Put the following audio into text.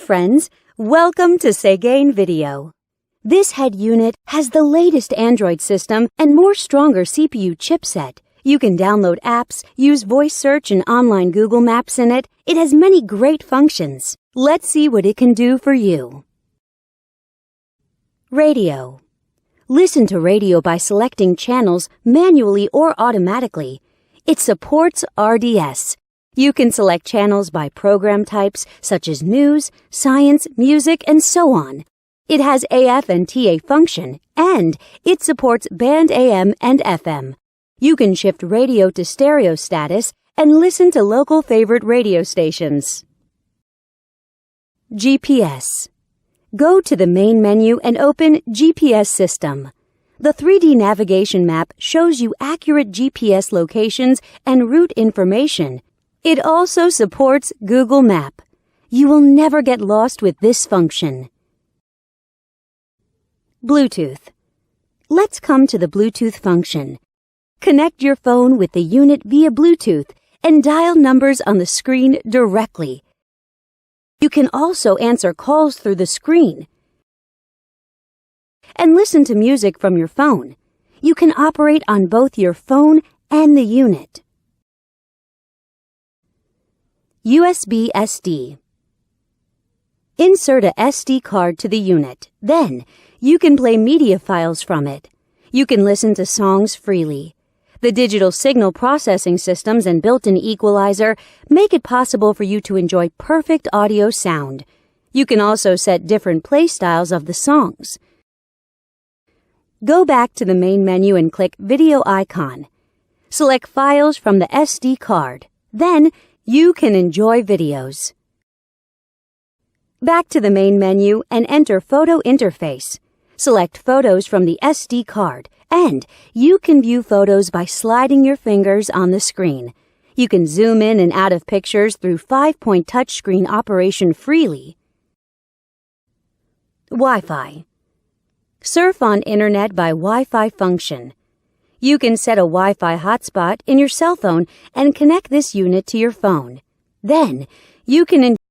friends, welcome to Segain Video. This head unit has the latest Android system and more stronger CPU chipset. You can download apps, use voice search and online Google Maps in it. It has many great functions. Let's see what it can do for you. Radio. Listen to radio by selecting channels manually or automatically. It supports RDS. You can select channels by program types such as news, science, music, and so on. It has AF and TA function, and it supports band AM and FM. You can shift radio to stereo status and listen to local favorite radio stations. GPS. Go to the main menu and open GPS System. The 3D navigation map shows you accurate GPS locations and route information. It also supports Google Map. You will never get lost with this function. Bluetooth. Let's come to the Bluetooth function. Connect your phone with the unit via Bluetooth and dial numbers on the screen directly. You can also answer calls through the screen and listen to music from your phone. You can operate on both your phone and the unit. USB SD. Insert a SD card to the unit. Then, you can play media files from it. You can listen to songs freely. The digital signal processing systems and built-in equalizer make it possible for you to enjoy perfect audio sound. You can also set different play styles of the songs. Go back to the main menu and click Video icon. Select Files from the SD card. Then, you can enjoy videos. Back to the main menu and enter Photo Interface. Select photos from the SD card, and you can view photos by sliding your fingers on the screen. You can zoom in and out of pictures through 5-point touchscreen operation freely. Wi-Fi. Surf on Internet by Wi-Fi function. You can set a Wi-Fi hotspot in your cell phone and connect this unit to your phone. Then, you can